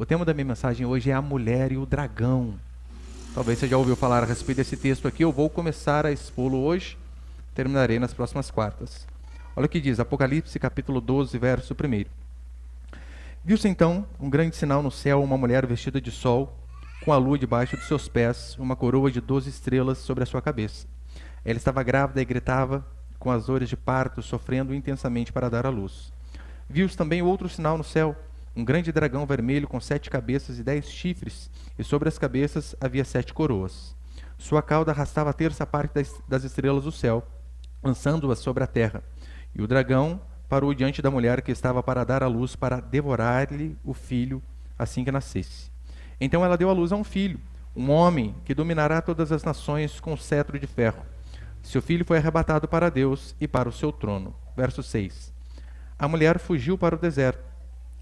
O tema da minha mensagem hoje é a mulher e o dragão. Talvez você já ouviu falar a respeito desse texto aqui. Eu vou começar a expô-lo hoje, terminarei nas próximas quartas. Olha o que diz, Apocalipse capítulo 12, verso 1. Viu-se então um grande sinal no céu, uma mulher vestida de sol, com a lua debaixo dos seus pés, uma coroa de 12 estrelas sobre a sua cabeça. Ela estava grávida e gritava com as dores de parto, sofrendo intensamente para dar à luz. Viu-se também outro sinal no céu, um grande dragão vermelho com 7 cabeças e 10 chifres, e sobre as cabeças havia 7 coroas. Sua cauda arrastava a terça parte das estrelas do céu, lançando-as sobre a terra. E o dragão parou diante da mulher que estava para dar à luz, para devorar-lhe o filho assim que nascesse. Então ela deu à luz a um filho, um homem que dominará todas as nações com cetro de ferro. Seu filho foi arrebatado para Deus e para o seu trono. Verso 6. A mulher fugiu para o deserto,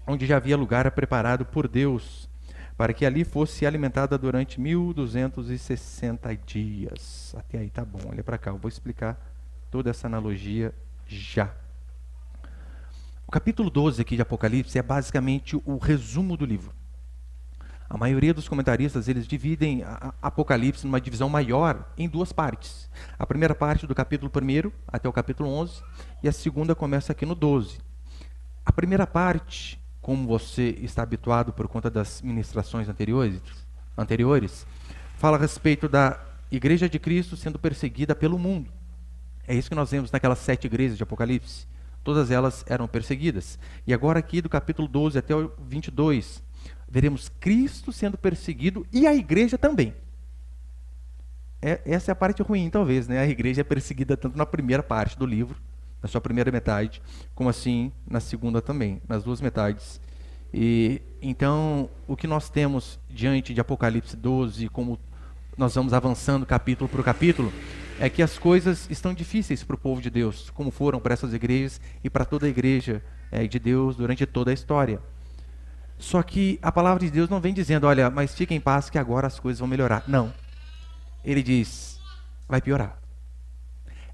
onde já havia lugar preparado por Deus, para que ali fosse alimentada durante 1260 dias. Até aí tá bom, olha para cá, eu vou explicar toda essa analogia já. O capítulo 12 aqui de Apocalipse é basicamente o resumo do livro. A maioria dos comentaristas, eles dividem Apocalipse numa divisão maior em 2 partes. A primeira parte do capítulo 1 até o capítulo 11, e a segunda começa aqui no 12. A primeira parte, como você está habituado por conta das ministrações anteriores, fala a respeito da Igreja de Cristo sendo perseguida pelo mundo. É isso que nós vemos naquelas 7 igrejas de Apocalipse. Todas elas eram perseguidas. E agora aqui do capítulo 12 até o 22, veremos Cristo sendo perseguido e a igreja também. Essa é a parte ruim, talvez, né? A igreja é perseguida tanto na primeira parte do livro, na sua primeira metade, como assim na segunda também, nas 2 metades. E então, o que nós temos diante de Apocalipse 12, como nós vamos avançando capítulo por capítulo, é que as coisas estão difíceis para o povo de Deus, como foram para essas igrejas e para toda a igreja de Deus durante toda a história. Só que a palavra de Deus não vem dizendo, olha, mas fique em paz que agora as coisas vão melhorar. Não. Ele diz, vai piorar.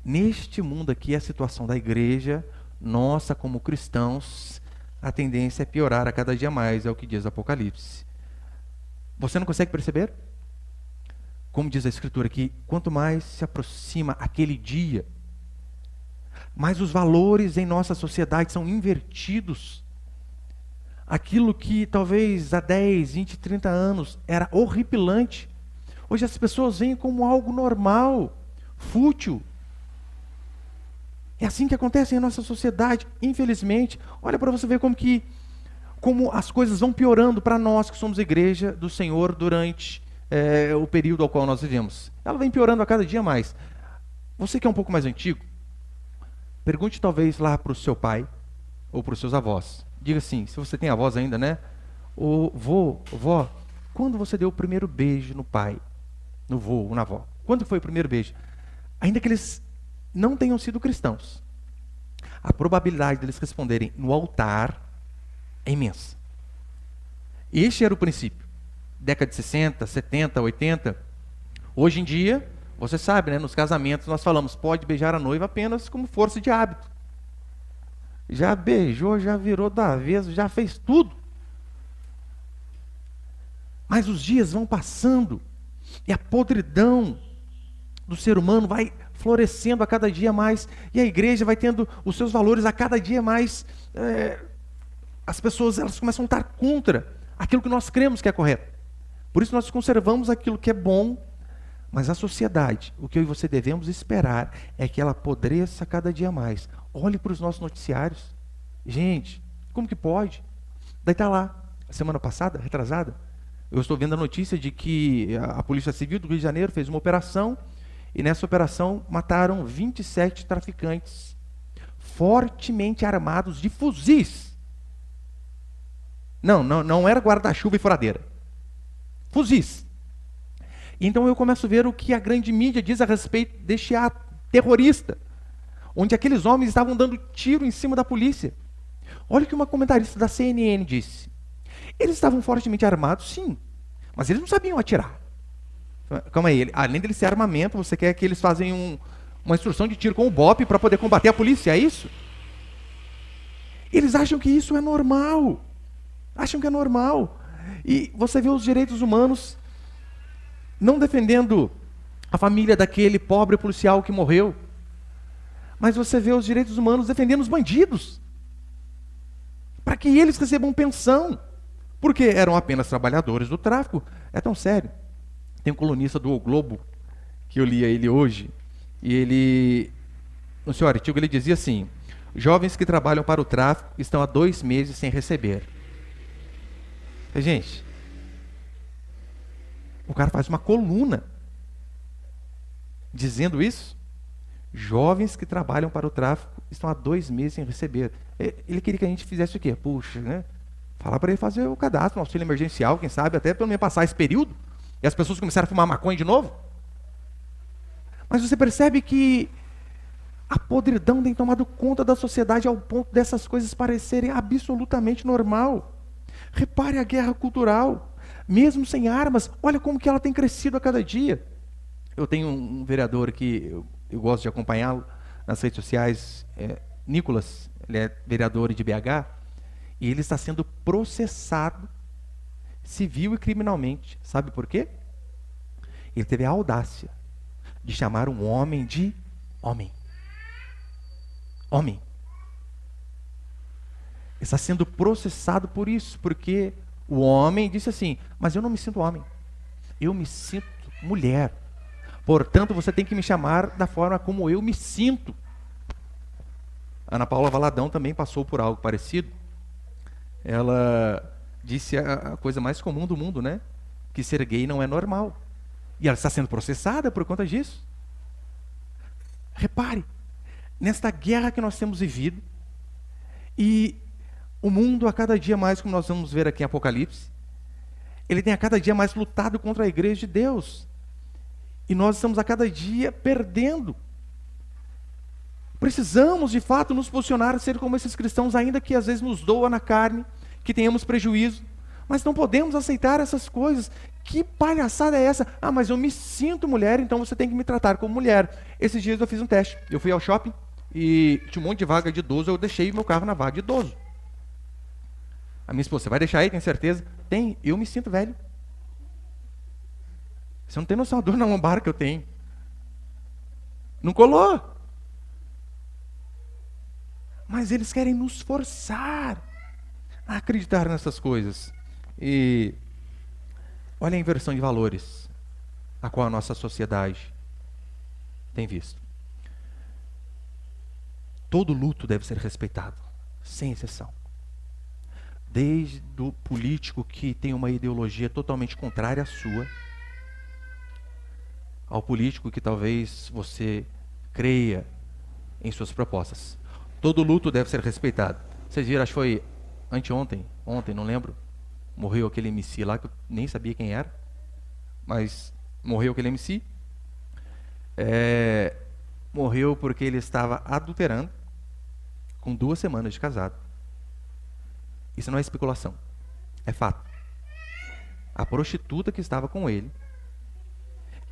Neste mundo aqui, a situação da igreja, nossa como cristãos, a tendência é piorar a cada dia mais, é o que diz o Apocalipse. Você não consegue perceber? Como diz a Escritura aqui, quanto mais se aproxima aquele dia, mais os valores em nossa sociedade são invertidos. Aquilo que talvez há 10, 20, 30 anos era horripilante, hoje as pessoas veem como algo normal, fútil. É assim que acontece em nossa sociedade, infelizmente. Olha para você ver como as coisas vão piorando para nós que somos igreja do Senhor durante o período ao qual nós vivemos. Ela vem piorando a cada dia mais. Você que é um pouco mais antigo, pergunte talvez lá para o seu pai ou para os seus avós. Diga assim, se você tem avós ainda, né? Ô, vó, quando você deu o primeiro beijo no pai, no vô ou na avó? Quando foi o primeiro beijo? Ainda que eles não tenham sido cristãos, a probabilidade deles responderem no altar é imensa. Este era o princípio. Década de 60, 70, 80. Hoje em dia, você sabe, né, nos casamentos nós falamos, pode beijar a noiva apenas como força de hábito. Já beijou, já virou da vez, já fez tudo. Mas os dias vão passando e a podridão do ser humano vai florescendo a cada dia mais, e a igreja vai tendo os seus valores a cada dia mais. As pessoas elas começam a estar contra aquilo que nós cremos que é correto. Por isso nós conservamos aquilo que é bom, mas a sociedade, o que eu e você devemos esperar é que ela apodreça cada dia mais. Olhe para os nossos noticiários. Gente, como que pode? Daí está lá, semana passada, retrasada, eu estou vendo a notícia de que a Polícia Civil do Rio de Janeiro fez uma operação, e nessa operação mataram 27 traficantes, fortemente armados de fuzis. Não era guarda-chuva e furadeira. Fuzis. Então eu começo a ver o que a grande mídia diz a respeito deste ato terrorista, onde aqueles homens estavam dando tiro em cima da polícia. Olha o que uma comentarista da CNN disse. Eles estavam fortemente armados, sim, mas eles não sabiam atirar. Calma aí, além deles ser armamento, você quer que eles façam uma instrução de tiro com o BOPE para poder combater a polícia, é isso? Eles acham que isso é normal. Acham que é normal. E você vê os direitos humanos não defendendo a família daquele pobre policial que morreu, mas você vê os direitos humanos defendendo os bandidos, para que eles recebam pensão, porque eram apenas trabalhadores do tráfico. É tão sério. Tem um colunista do O Globo, que eu li a ele hoje, e ele, no seu artigo, ele dizia assim: jovens que trabalham para o tráfico estão há 2 meses sem receber. Gente, o cara faz uma coluna dizendo isso. Jovens que trabalham para o tráfico estão há 2 meses sem receber. Ele queria que a gente fizesse o quê? Puxa, né? Falar para ele fazer o cadastro, um auxílio emergencial, quem sabe, até pelo menos passar esse período. E as pessoas começaram a fumar maconha de novo. Mas você percebe que a podridão tem tomado conta da sociedade ao ponto dessas coisas parecerem absolutamente normal. Repare a guerra cultural. Mesmo sem armas, olha como que ela tem crescido a cada dia. Eu tenho um vereador que eu gosto de acompanhá-lo nas redes sociais, Nicolas, ele é vereador de BH, e ele está sendo processado civil e criminalmente. Sabe por quê? Ele teve a audácia de chamar um homem de homem. Homem. Ele está sendo processado por isso, porque o homem disse assim: mas eu não me sinto homem, eu me sinto mulher. Portanto, você tem que me chamar da forma como eu me sinto. Ana Paula Valadão também passou por algo parecido. Ela disse a coisa mais comum do mundo, né? Que ser gay não é normal. E ela está sendo processada por conta disso. Repare, nesta guerra que nós temos vivido, e o mundo a cada dia mais, como nós vamos ver aqui em Apocalipse, ele tem a cada dia mais lutado contra a igreja de Deus. E nós estamos a cada dia perdendo. Precisamos, de fato, nos posicionar a ser como esses cristãos, ainda que às vezes nos doa na carne, que tenhamos prejuízo. Mas não podemos aceitar essas coisas. Que palhaçada é essa? Ah, mas eu me sinto mulher, então você tem que me tratar como mulher. Esses dias eu fiz um teste. Eu fui ao shopping e tinha um monte de vaga de idoso, eu deixei meu carro na vaga de idoso. A minha esposa: você vai deixar aí, tem certeza? Tem, eu me sinto velho. Você não tem noção da dor na lombar que eu tenho. Não colou. Mas eles querem nos forçar a acreditar nessas coisas. E olha a inversão de valores a qual a nossa sociedade tem visto. Todo luto deve ser respeitado, sem exceção. Desde o político que tem uma ideologia totalmente contrária à sua, ao político que talvez você creia em suas propostas. Todo luto deve ser respeitado. Vocês viram, acho que foi anteontem, ontem, não lembro, morreu aquele MC lá, que eu nem sabia quem era, mas morreu aquele MC. Morreu porque ele estava adulterando com 2 semanas de casado. Isso não é especulação, é fato. A prostituta que estava com ele,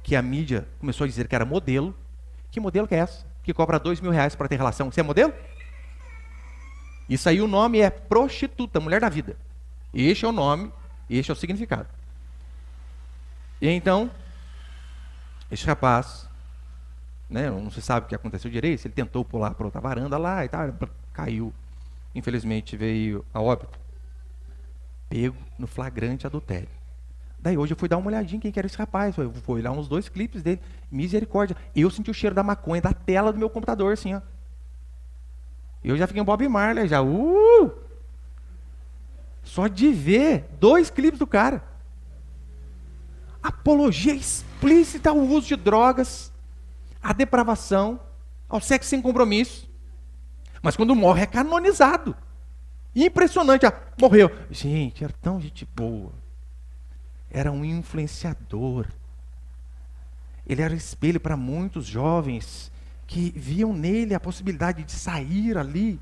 que a mídia começou a dizer que era modelo. Que modelo que é essa? Que cobra R$2.000 para ter relação. Você é modelo? Isso aí, o nome é prostituta, mulher da vida. Este é o nome, este é o significado. E então, este rapaz, né, não se sabe o que aconteceu direito, se ele tentou pular para outra varanda lá e tal, caiu. Infelizmente veio a óbito. Pego no flagrante adultério. Daí hoje eu fui dar uma olhadinha em quem que era esse rapaz. Eu fui olhar uns 2 clipes dele. Misericórdia. Eu senti o cheiro da maconha da tela do meu computador, assim, ó. Eu já fiquei em Bob Marley, já. Só de ver 2 clipes do cara. Apologia explícita ao uso de drogas, à depravação, ao sexo sem compromisso. Mas quando morre é canonizado. Impressionante. Morreu. Gente, era tão gente boa. Era um influenciador. Ele era espelho para muitos jovens que viam nele a possibilidade de sair ali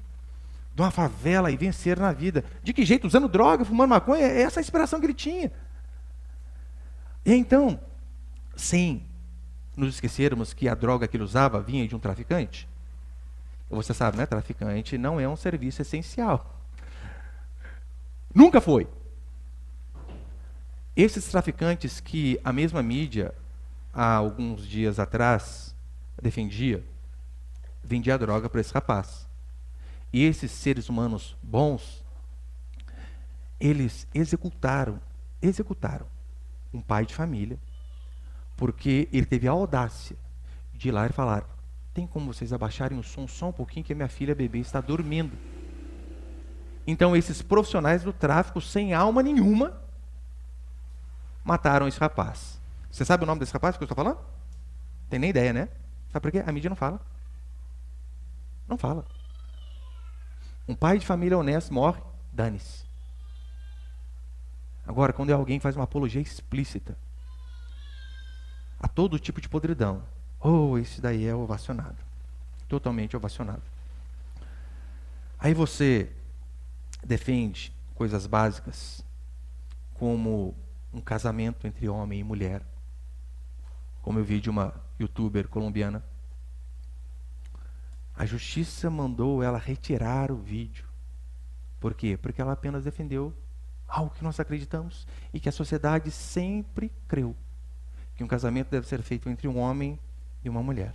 de uma favela e vencer na vida. De que jeito? Usando droga, fumando maconha? É essa a inspiração que ele tinha. E então, sem nos esquecermos que a droga que ele usava vinha de um traficante. Você sabe, né? Traficante não é um serviço essencial. Nunca foi. Esses traficantes que a mesma mídia, há alguns dias atrás, defendia, vendia droga para esse rapaz. E esses seres humanos bons, eles executaram um pai de família, porque ele teve a audácia de ir lá e falar: tem como vocês abaixarem o som só um pouquinho que a minha filha bebê está dormindo? Então esses profissionais do tráfico, sem alma nenhuma, mataram esse rapaz. Você sabe o nome desse rapaz que eu estou falando? Tem nem ideia, né? Sabe por quê? A mídia não fala. Não fala. Um pai de família honesto morre, dane-se. Agora, quando é alguém que faz uma apologia explícita a todo tipo de podridão, esse daí é ovacionado. Totalmente ovacionado. Aí você defende coisas básicas, como um casamento entre homem e mulher, como eu vi de uma youtuber colombiana. A justiça mandou ela retirar o vídeo. Por quê? Porque ela apenas defendeu algo que nós acreditamos e que a sociedade sempre creu, que um casamento deve ser feito entre um homem e uma mulher.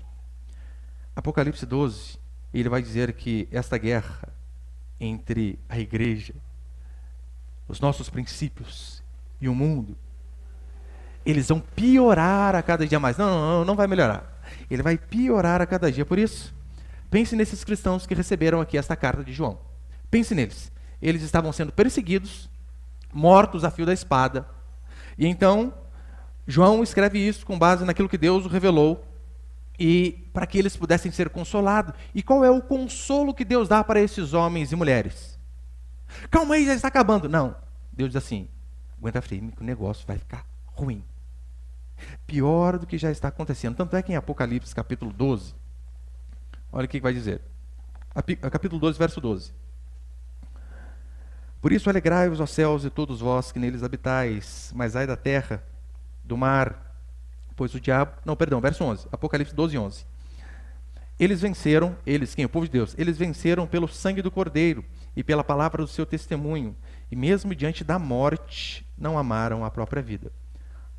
Apocalipse 12, ele vai dizer que esta guerra entre a igreja, os nossos princípios e o mundo, eles vão piorar a cada dia mais. Não vai melhorar. Ele vai piorar a cada dia. Por isso, pense nesses cristãos que receberam aqui esta carta de João. Pense neles. Eles estavam sendo perseguidos, mortos a fio da espada. E então, João escreve isso com base naquilo que Deus revelou, e para que eles pudessem ser consolados. E qual é o consolo que Deus dá para esses homens e mulheres? Calma aí, já está acabando. Não. Deus diz assim: aguenta firme que o negócio vai ficar ruim. Pior do que já está acontecendo. Tanto é que em Apocalipse capítulo 12, olha o que vai dizer. Capítulo 12, verso 12. Por isso alegrai-vos, ó céus, e todos vós que neles habitais, mas ai da terra, do mar, pois o diabo... verso 11. Apocalipse 12, 11. Eles venceram, quem? O povo de Deus. Eles venceram pelo sangue do Cordeiro e pela palavra do seu testemunho, e mesmo diante da morte, não amaram a própria vida.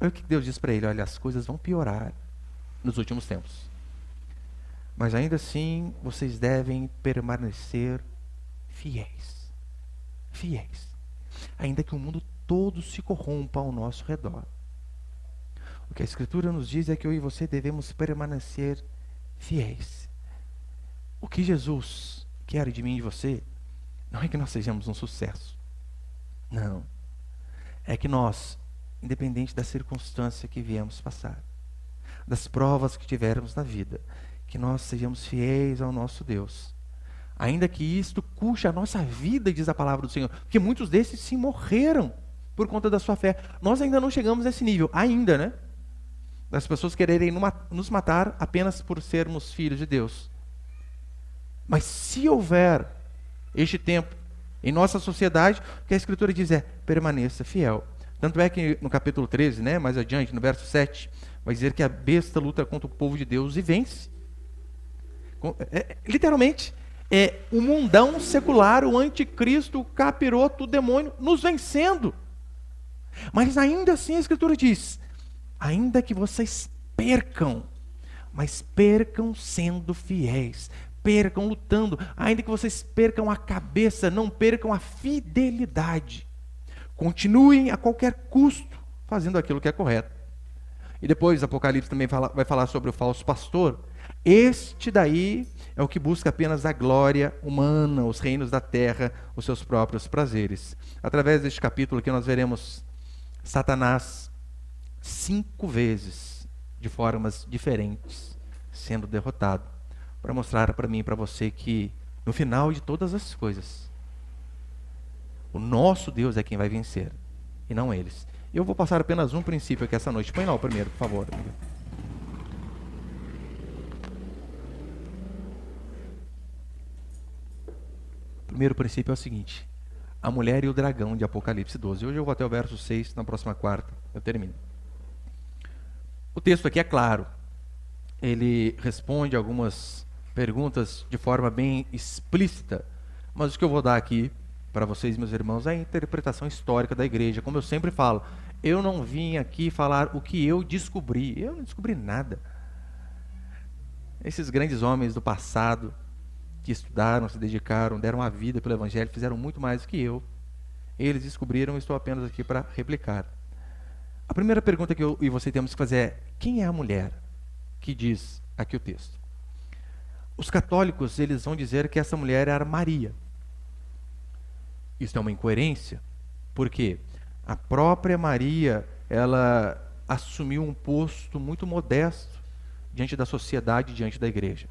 Olha o que Deus diz para ele: olha, as coisas vão piorar nos últimos tempos. Mas ainda assim, vocês devem permanecer fiéis. Fiéis. Ainda que o mundo todo se corrompa ao nosso redor. O que a Escritura nos diz é que eu e você devemos permanecer fiéis. O que Jesus quer de mim e de você não é que nós sejamos um sucesso. Não. É que nós, independente da circunstância que viemos passar, das provas que tivermos na vida, que nós sejamos fiéis ao nosso Deus. Ainda que isto custe a nossa vida, diz a palavra do Senhor. Porque muitos desses sim morreram por conta da sua fé. Nós ainda não chegamos a esse nível, ainda, né? Das pessoas quererem nos matar apenas por sermos filhos de Deus. Mas se houver este tempo em nossa sociedade, o que a Escritura diz é: permaneça fiel. Tanto é que no capítulo 13, né, mais adiante, no verso 7, vai dizer que a besta luta contra o povo de Deus e vence. Literalmente, é o mundão secular, o anticristo, o capiroto, o demônio, nos vencendo. Mas ainda assim a Escritura diz: ainda que vocês percam, mas percam sendo fiéis, percam lutando, ainda que vocês percam a cabeça, não percam a fidelidade. Continuem a qualquer custo fazendo aquilo que é correto. E depois Apocalipse também vai falar sobre o falso pastor. Este daí é o que busca apenas a glória humana, os reinos da terra, os seus próprios prazeres. Através deste capítulo aqui nós veremos Satanás 5 vezes, de formas diferentes, sendo derrotado, para mostrar para mim e para você que no final de todas as coisas, o nosso Deus é quem vai vencer, e não eles. Eu vou passar apenas um princípio aqui essa noite. Põe lá o primeiro, por favor. O primeiro princípio é o seguinte: a mulher e o dragão de Apocalipse 12. Hoje eu vou até o verso 6, na próxima quarta eu termino. O texto aqui é claro. Ele responde algumas perguntas de forma bem explícita, mas o que eu vou dar aqui para vocês, meus irmãos, é a interpretação histórica da igreja. Como eu sempre falo, Eu não vim aqui falar o que eu descobri. Eu não descobri nada. Esses grandes homens do passado, que estudaram, se dedicaram, deram a vida pelo Evangelho, fizeram muito mais do que eu. Eles descobriram, eu estou apenas aqui para replicar. A primeira pergunta que eu e você temos que fazer é: quem é a mulher que diz aqui o texto? Os católicos, eles vão dizer que essa mulher era Maria. Isso é uma incoerência, porque a própria Maria, ela assumiu um posto muito modesto diante da sociedade, diante da igreja.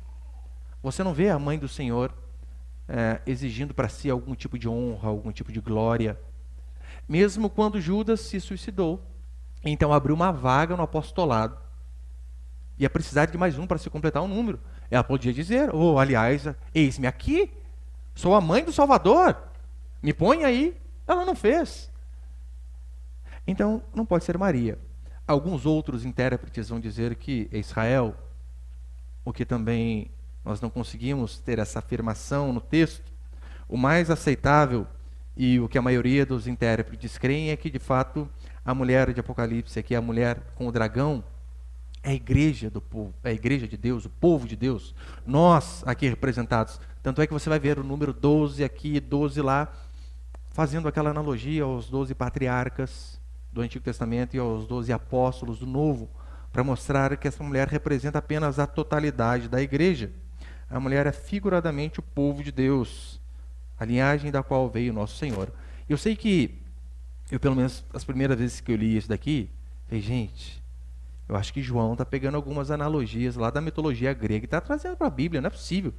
Você não vê a mãe do Senhor exigindo para si algum tipo de honra, algum tipo de glória. Mesmo quando Judas se suicidou, então abriu uma vaga no apostolado. Ia precisar de mais um para se completar um número. Ela podia dizer: oh, aliás, eis-me aqui, sou a mãe do Salvador, me põe aí. Ela não fez. Então, não pode ser Maria. Alguns outros intérpretes vão dizer que é Israel, o que também nós não conseguimos ter essa afirmação no texto. O mais aceitável e o que a maioria dos intérpretes creem é que, de fato, a mulher de Apocalipse, aqui a mulher com o dragão, é a igreja do povo, é a igreja de Deus, o povo de Deus. Nós aqui representados. Tanto é que você vai ver o número 12 aqui, 12 lá, fazendo aquela analogia aos 12 patriarcas do Antigo Testamento e aos 12 apóstolos do Novo, para mostrar que essa mulher representa apenas a totalidade da igreja. A mulher é figuradamente o povo de Deus, a linhagem da qual veio o nosso Senhor. Eu sei que, pelo menos as primeiras vezes que eu li isso daqui, falei: gente, eu acho que João está pegando algumas analogias lá da mitologia grega e está trazendo para a Bíblia, não é possível.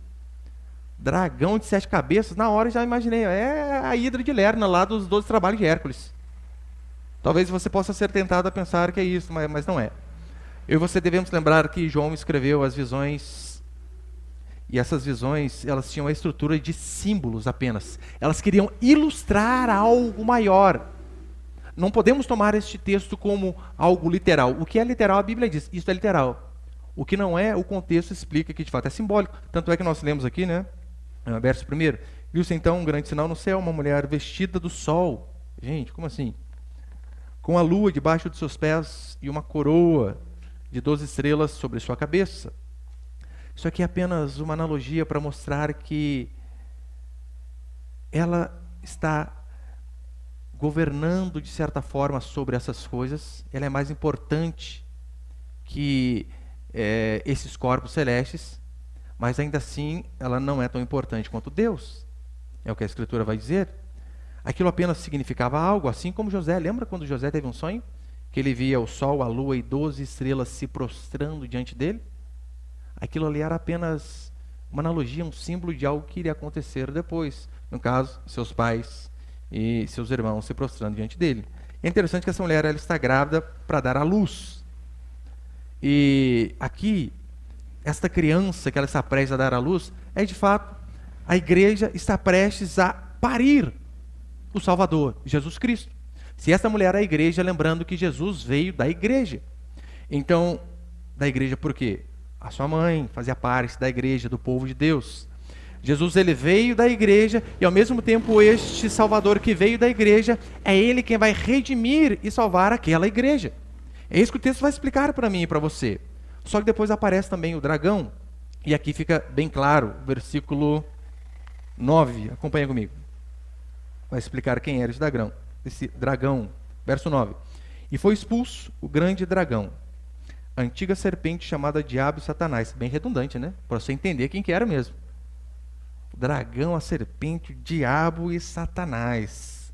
Dragão de 7 cabeças, na hora eu já imaginei, é a Hidra de Lerna lá dos 12 trabalhos de Hércules. Talvez você possa ser tentado a pensar que é isso, mas não é. Eu e você devemos lembrar que João escreveu as visões, e essas visões, elas tinham a estrutura de símbolos apenas. Elas queriam ilustrar algo maior. Não podemos tomar este texto como algo literal. O que é literal, a Bíblia diz, isso é literal. O que não é, o contexto explica que de fato é simbólico. Tanto é que nós lemos aqui, né? Verso 1. Viu-se então um grande sinal no céu, uma mulher vestida do sol. Gente, como assim? Com a lua debaixo dos seus pés e uma coroa de 12 estrelas sobre sua cabeça. Isso aqui é apenas uma analogia para mostrar que ela está governando de certa forma sobre essas coisas. Ela é mais importante que esses corpos celestes, mas ainda assim ela não é tão importante quanto Deus. É o que a Escritura vai dizer. Aquilo apenas significava algo, assim como José. Lembra quando José teve um sonho? Que ele via o sol, a lua e 12 estrelas se prostrando diante dele? Aquilo ali era apenas uma analogia, um símbolo de algo que iria acontecer depois. No caso, seus pais e seus irmãos se prostrando diante dele. É interessante que essa mulher ela está grávida para dar à luz. E aqui, esta criança que ela está prestes a dar à luz, é de fato, a igreja está prestes a parir o Salvador, Jesus Cristo. Se essa mulher é a igreja, lembrando que Jesus veio da igreja. Então, da igreja por quê? A sua mãe fazia parte da igreja, do povo de Deus. Jesus ele veio da igreja e ao mesmo tempo este Salvador que veio da igreja, é ele quem vai redimir e salvar aquela igreja. É isso que o texto vai explicar para mim e para você. Só que depois aparece também o dragão, e aqui fica bem claro, versículo 9, acompanha comigo. Vai explicar quem era esse dragão, verso 9. E foi expulso o grande dragão, a antiga serpente chamada Diabo e Satanás. Bem redundante, né? Para você entender quem que era mesmo. O dragão, a serpente, o diabo e Satanás.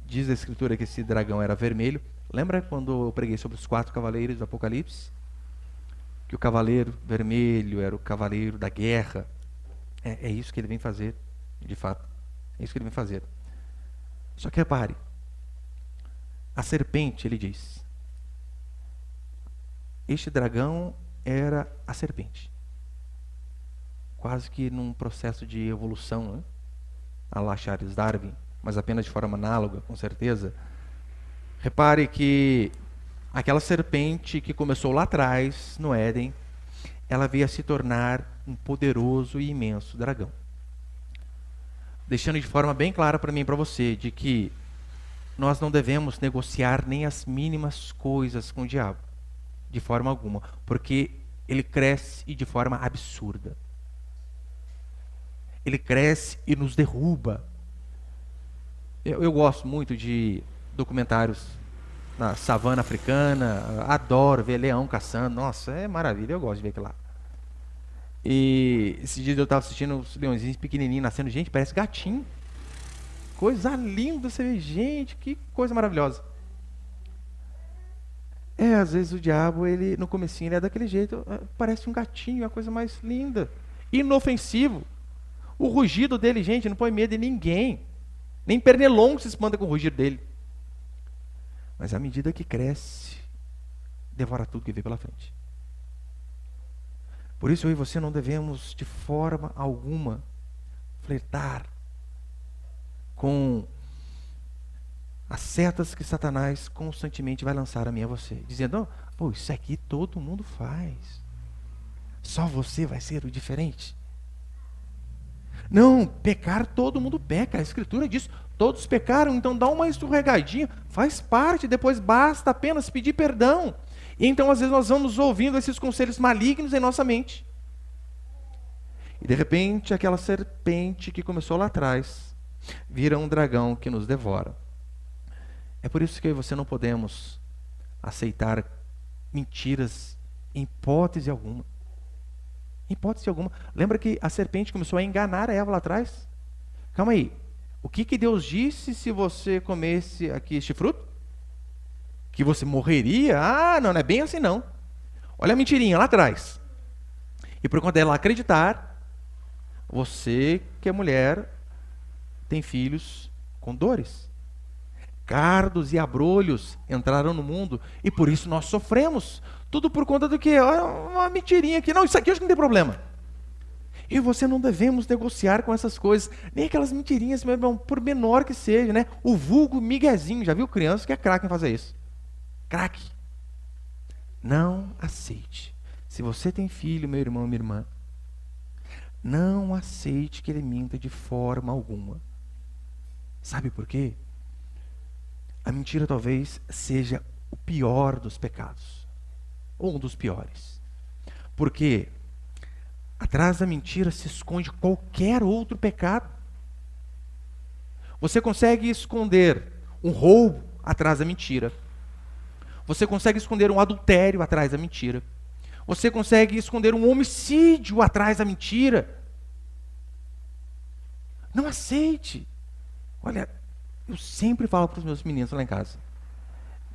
Diz a Escritura que esse dragão era vermelho. Lembra quando eu preguei sobre os 4 cavaleiros do Apocalipse? Que o cavaleiro vermelho era o cavaleiro da guerra. É isso que ele vem fazer, de fato. É isso que ele vem fazer. Só que repare, a serpente, ele diz, este dragão era a serpente. Quase que num processo de evolução, né? A la Charles Darwin, mas apenas de forma análoga, com certeza. Repare que aquela serpente que começou lá atrás, no Éden, ela veio a se tornar um poderoso e imenso dragão. Deixando de forma bem clara para mim e para você, de que nós não devemos negociar nem as mínimas coisas com o diabo, de forma alguma, porque ele cresce e de forma absurda. Ele cresce e nos derruba. Eu gosto muito de documentários na savana africana, adoro ver leão caçando, nossa, é maravilha, eu gosto de ver aquilo lá. E esse dia eu estava assistindo os leõezinhos pequenininhos nascendo, gente, parece gatinho. Coisa linda, você vê, gente, que coisa maravilhosa. Às vezes o diabo, ele no comecinho, ele é daquele jeito, parece um gatinho, a coisa mais linda, inofensivo. O rugido dele, gente, não põe medo de ninguém. Nem pernilongo se espanta com o rugido dele. Mas à medida que cresce, devora tudo que vê pela frente. Por isso eu e você não devemos, de forma alguma, flertar com as setas que Satanás constantemente vai lançar a mim e a você, dizendo, pô, isso aqui todo mundo faz, só você vai ser o diferente. Não, pecar todo mundo peca, a Escritura diz, todos pecaram, então dá uma escorregadinha, faz parte, depois basta apenas pedir perdão. E então às vezes nós vamos ouvindo esses conselhos malignos em nossa mente. E de repente aquela serpente que começou lá atrás, vira um dragão que nos devora. É por isso que eu e você não podemos aceitar mentiras em hipótese alguma. Em hipótese alguma. Lembra que a serpente começou a enganar a Eva lá atrás? Calma aí. O que Deus disse se você comesse aqui este fruto? Que você morreria? Ah, não é bem assim não. Olha a mentirinha lá atrás. E por conta dela acreditar, você que é mulher tem filhos com dores. Cardos e abrolhos entraram no mundo e por isso nós sofremos. Tudo por conta do quê? Olha uma mentirinha aqui. Não, isso aqui eu acho que não tem problema. E você não devemos negociar com essas coisas, nem aquelas mentirinhas, meu irmão, por menor que seja, né? O vulgo miguezinho, já viu criança que é craque em fazer isso? Craque. Não aceite. Se você tem filho, meu irmão, minha irmã, não aceite que ele minta de forma alguma. Sabe por quê? A mentira talvez seja o pior dos pecados, ou um dos piores. Porque atrás da mentira se esconde qualquer outro pecado. Você consegue esconder um roubo atrás da mentira. Você consegue esconder um adultério atrás da mentira. Você consegue esconder um homicídio atrás da mentira. Não aceite. Olha, eu sempre falo para os meus meninos lá em casa.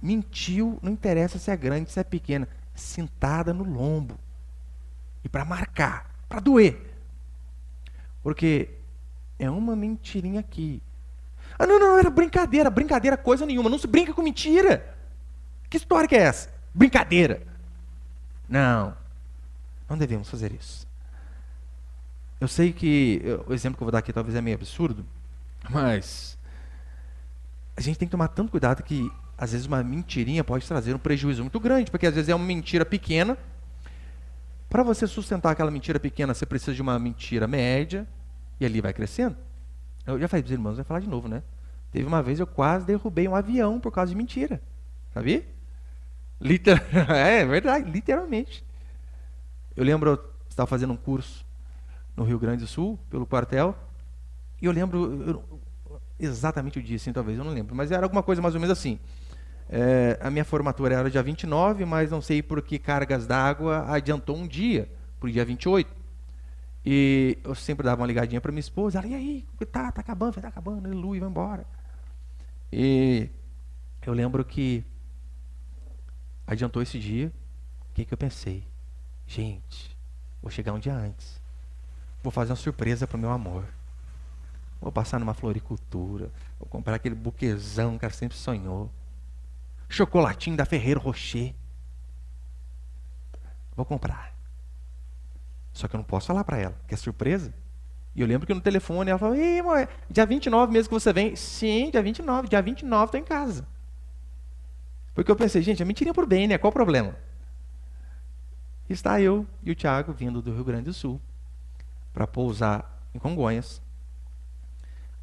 Mentiu, não interessa se é grande, se é pequena. Cintada no lombo. E para marcar, para doer. Porque é uma mentirinha aqui. Ah, não, era brincadeira. Brincadeira coisa nenhuma. Não se brinca com mentira. Que história que é essa? Brincadeira. Não devemos fazer isso. Eu sei que o exemplo que eu vou dar aqui talvez é meio absurdo, mas a gente tem que tomar tanto cuidado que às vezes uma mentirinha pode trazer um prejuízo muito grande, porque às vezes é uma mentira pequena. Para você sustentar aquela mentira pequena, você precisa de uma mentira média, e ali vai crescendo. Eu já falei para os irmãos, vai falar de novo, né? Teve uma vez eu quase derrubei um avião por causa de mentira. Sabia? É verdade, literalmente. Eu lembro, eu estava fazendo um curso no Rio Grande do Sul, pelo quartel, e eu lembro exatamente o dia, assim, talvez, eu não lembro, mas era alguma coisa mais ou menos assim. A minha formatura era dia 29, mas não sei por que cargas d'água adiantou um dia, para o dia 28. E eu sempre dava uma ligadinha para minha esposa, ela, e aí, tá acabando, aleluia, vai embora. E eu lembro que adiantou esse dia, o que eu pensei? Gente, vou chegar um dia antes, vou fazer uma surpresa para o meu amor. Vou passar numa floricultura, vou comprar aquele buquezão que ela sempre sonhou. Chocolatinho da Ferreiro Rocher. Vou comprar. Só que eu não posso falar para ela, que é surpresa. E eu lembro que no telefone ela falou, ei, amor, dia 29 mesmo que você vem? Sim, dia 29 estou em casa. Porque eu pensei, gente, é mentirinha por bem, né? Qual o problema? Está eu e o Thiago vindo do Rio Grande do Sul para pousar em Congonhas.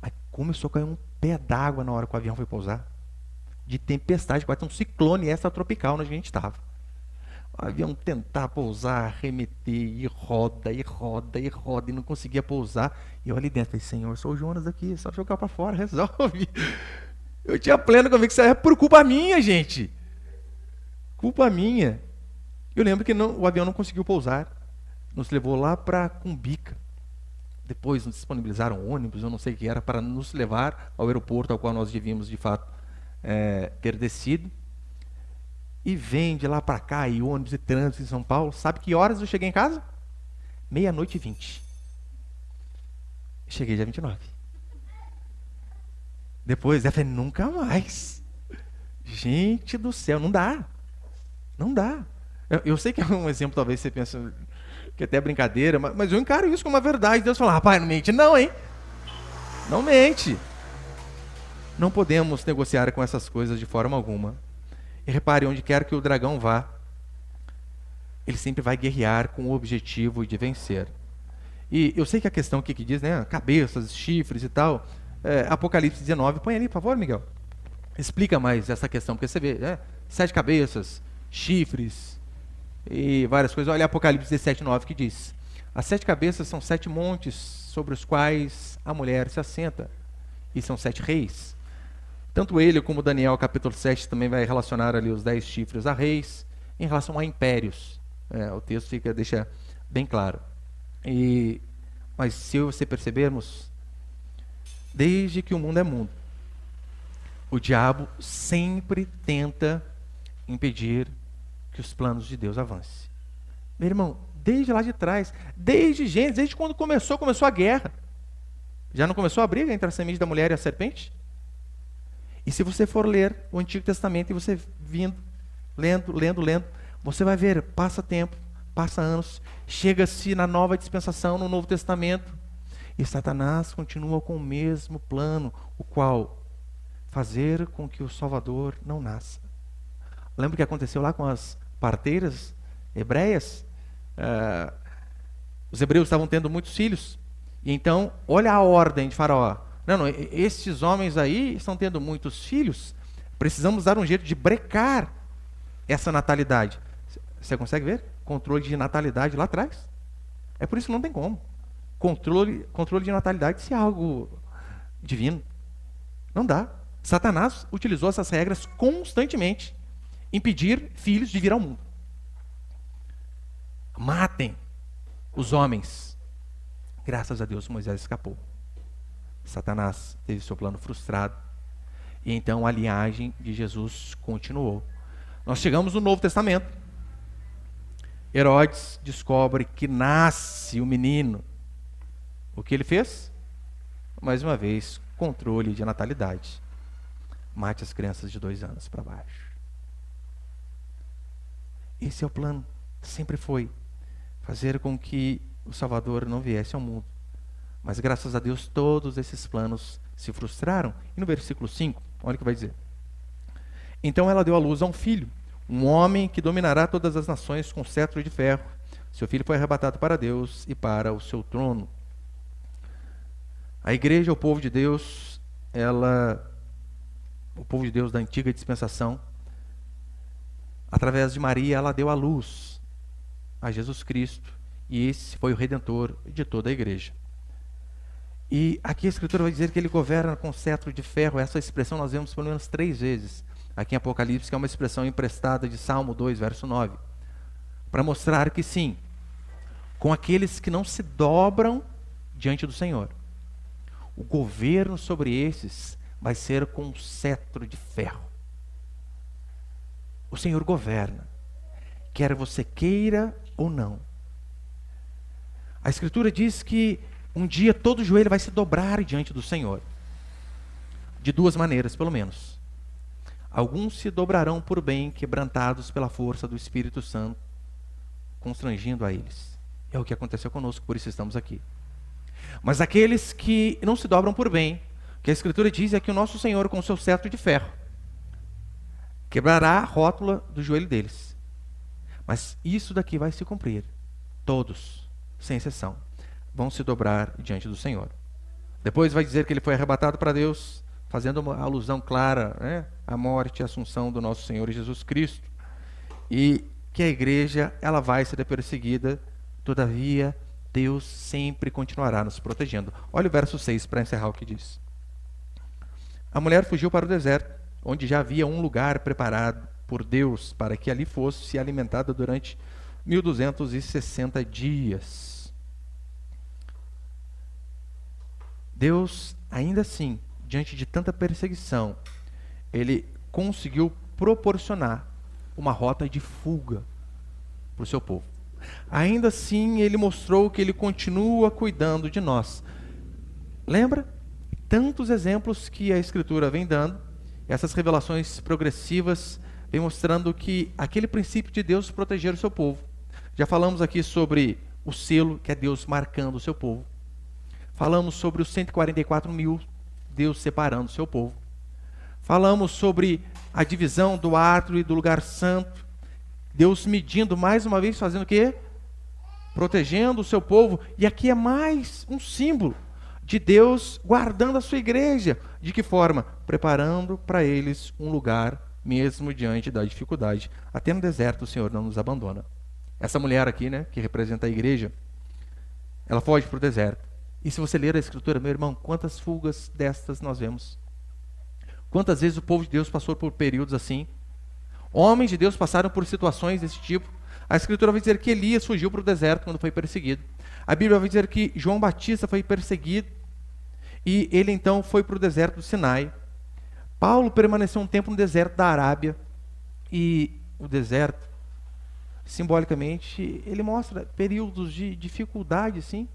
Aí começou a cair um pé d'água na hora que o avião foi pousar. de tempestade, quase um ciclone extratropical onde a gente estava. O avião tentar pousar, remeter, e roda, e roda, e roda, e não conseguia pousar. E eu ali dentro, falei, Senhor, sou o Jonas aqui, só jogar para fora, resolve. Eu tinha plena convicção, é por culpa minha, gente. Culpa minha. Eu lembro que o avião não conseguiu pousar. Nos levou lá para Cumbica. Depois nos disponibilizaram ônibus, eu não sei o que era, para nos levar ao aeroporto ao qual nós devíamos, de fato, ter descido. E vem de lá para cá, e ônibus e trânsito em São Paulo. Sabe que horas eu cheguei em casa? 00:20. Cheguei dia 29. Depois, eu falei, nunca mais. Gente do céu, não dá. Não dá. Eu sei que é um exemplo, talvez você pense que até é brincadeira, mas eu encaro isso como uma verdade. Deus fala, rapaz, não mente não, hein? Não mente. Não podemos negociar com essas coisas de forma alguma. E repare, onde quer que o dragão vá, ele sempre vai guerrear com o objetivo de vencer. E eu sei que a questão aqui que diz, né, cabeças, chifres e tal, Apocalipse 19, põe ali, por favor, Miguel. Explica mais essa questão, porque você vê, 7 cabeças, chifres e várias coisas. Olha Apocalipse 17:9 que diz, as 7 cabeças são 7 montes sobre os quais a mulher se assenta, e são 7 reis. Tanto ele como Daniel, capítulo 7, também vai relacionar ali os 10 chifres a reis, em relação a impérios. O texto deixa bem claro. Mas se eu e você percebermos, desde que o mundo é mundo, o diabo sempre tenta impedir que os planos de Deus avancem. Meu irmão, desde lá de trás, desde Gênesis, desde quando começou a guerra. Já não começou a briga entre a semente da mulher e a serpente? E se você for ler o Antigo Testamento e você lendo, você vai ver, passa tempo, passa anos, chega-se na nova dispensação, no Novo Testamento, e Satanás continua com o mesmo plano, o qual fazer com que o Salvador não nasça. Lembra o que aconteceu lá com as parteiras hebreias? Os hebreus estavam tendo muitos filhos, e então, olha a ordem de Faraó. Não, esses homens aí estão tendo muitos filhos, precisamos dar um jeito de brecar essa natalidade. Você consegue ver? Controle de natalidade lá atrás. É por isso que não tem como. Controle de natalidade se é algo divino. Não dá. Satanás utilizou essas regras constantemente. Impedir filhos de vir ao mundo. Matem os homens. Graças a Deus Moisés escapou. Satanás teve seu plano frustrado. E então a linhagem de Jesus continuou. Nós chegamos no Novo Testamento. Herodes descobre que nasce o menino. O que ele fez? Mais uma vez, controle de natalidade. Mate as crianças de 2 anos para baixo. Esse é o plano. Sempre foi. Fazer com que o Salvador não viesse ao mundo. Mas graças a Deus todos esses planos se frustraram. E no versículo 5, olha o que vai dizer. Então ela deu à luz a um filho, um homem que dominará todas as nações com cetro de ferro. Seu filho foi arrebatado para Deus e para o seu trono. A igreja, o povo de Deus, o povo de Deus da antiga dispensação, através de Maria, ela deu à luz a Jesus Cristo. E esse foi o Redentor de toda a igreja. E aqui a Escritura vai dizer que ele governa com cetro de ferro. Essa expressão nós vemos pelo menos 3 vezes aqui em Apocalipse, que é uma expressão emprestada de Salmo 2, verso 9. Para mostrar que sim, com aqueles que não se dobram diante do Senhor, o governo sobre esses vai ser com cetro de ferro. O Senhor governa, quer você queira ou não. A Escritura diz que um dia todo joelho vai se dobrar diante do Senhor. De 2 maneiras, pelo menos. Alguns se dobrarão por bem, quebrantados pela força do Espírito Santo, constrangindo a eles. É o que aconteceu conosco, por isso estamos aqui. Mas aqueles que não se dobram por bem, o que a Escritura diz é que o nosso Senhor, com o seu cetro de ferro, quebrará a rótula do joelho deles. Mas isso daqui vai se cumprir. Todos, sem exceção, vão se dobrar diante do Senhor. Depois vai dizer que ele foi arrebatado para Deus, fazendo uma alusão clara, a morte e a assunção do nosso Senhor Jesus Cristo. E que a igreja, ela vai ser perseguida, todavia, Deus sempre continuará nos protegendo. Olha o verso 6 para encerrar o que diz. A mulher fugiu para o deserto, onde já havia um lugar preparado por Deus para que ali fosse se alimentada durante 1260 dias. Deus, ainda assim, diante de tanta perseguição, ele conseguiu proporcionar uma rota de fuga para o seu povo. Ainda assim, ele mostrou que ele continua cuidando de nós. Lembra? Tantos exemplos que a Escritura vem dando, essas revelações progressivas, vem mostrando que aquele princípio de Deus proteger o seu povo. Já falamos aqui sobre o selo, que é Deus marcando o seu povo. Falamos sobre os 144 mil, Deus separando o seu povo. Falamos sobre a divisão do átrio e do lugar santo, Deus medindo mais uma vez, fazendo o quê? Protegendo o seu povo. E aqui é mais um símbolo de Deus guardando a sua igreja. De que forma? Preparando para eles um lugar, mesmo diante da dificuldade. Até no deserto o Senhor não nos abandona. Essa mulher aqui, né, que representa a igreja, ela foge para o deserto. E se você ler a Escritura, meu irmão, quantas fugas destas nós vemos? Quantas vezes o povo de Deus passou por períodos assim? Homens de Deus passaram por situações desse tipo. A Escritura vai dizer que Elias fugiu para o deserto quando foi perseguido. A Bíblia vai dizer que João Batista foi perseguido e ele então foi para o deserto do Sinai. Paulo permaneceu um tempo no deserto da Arábia e o deserto, simbolicamente, ele mostra períodos de dificuldade, sim,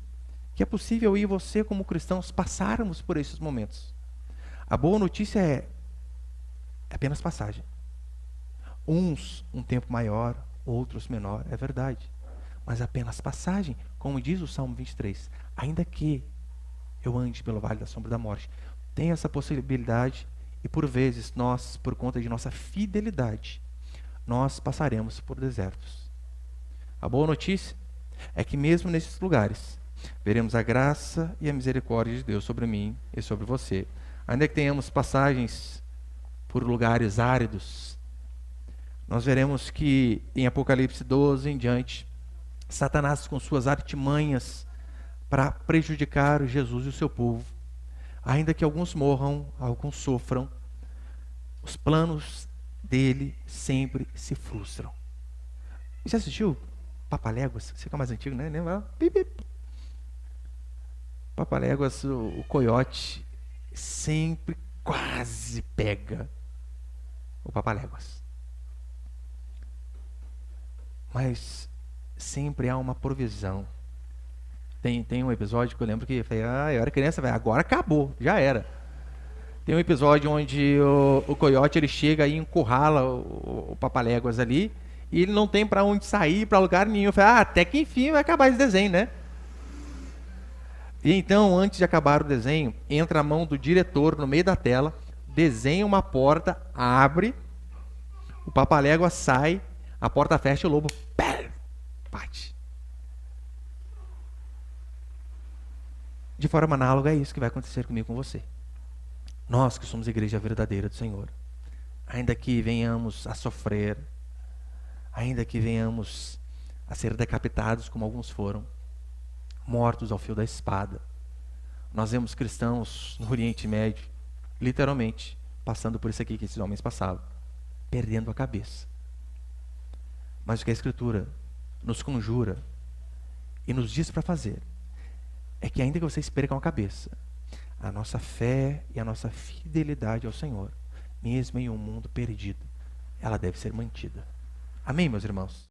que é possível eu e você, como cristãos, passarmos por esses momentos. A boa notícia é apenas passagem. Uns um tempo maior, outros menor, é verdade. Mas apenas passagem, como diz o Salmo 23. Ainda que eu ande pelo vale da sombra da morte, tem essa possibilidade e por vezes nós, por conta de nossa fidelidade, nós passaremos por desertos. A boa notícia é que mesmo nesses lugares, veremos a graça e a misericórdia de Deus sobre mim e sobre você. Ainda que tenhamos passagens por lugares áridos, nós veremos que em Apocalipse 12 em diante, Satanás com suas artimanhas para prejudicar Jesus e o seu povo, ainda que alguns morram, alguns sofram, os planos dele sempre se frustram. Você assistiu Papaléguas? Você que é mais antigo, né? Lembra? Papaléguas, o coiote sempre quase pega o Papaléguas. Mas sempre há uma provisão. Tem um episódio que eu lembro que eu falei, eu era criança, agora acabou, já era. Tem um episódio onde o coiote ele chega e encurrala o Papaléguas ali, e ele não tem para onde sair, para lugar nenhum. Eu falei, até que enfim vai acabar esse desenho, né? E então, antes de acabar o desenho, entra a mão do diretor no meio da tela, desenha uma porta, abre, o Papaléguas sai, a porta fecha e o lobo bate. De forma análoga é isso que vai acontecer comigo e com você. Nós que somos a igreja verdadeira do Senhor, ainda que venhamos a sofrer, ainda que venhamos a ser decapitados como alguns foram, mortos ao fio da espada, nós vemos cristãos no Oriente Médio, literalmente, passando por isso aqui que esses homens passavam, perdendo a cabeça. Mas o que a Escritura nos conjura e nos diz para fazer é que ainda que vocês percam a cabeça, a nossa fé e a nossa fidelidade ao Senhor, mesmo em um mundo perdido, ela deve ser mantida. Amém, meus irmãos?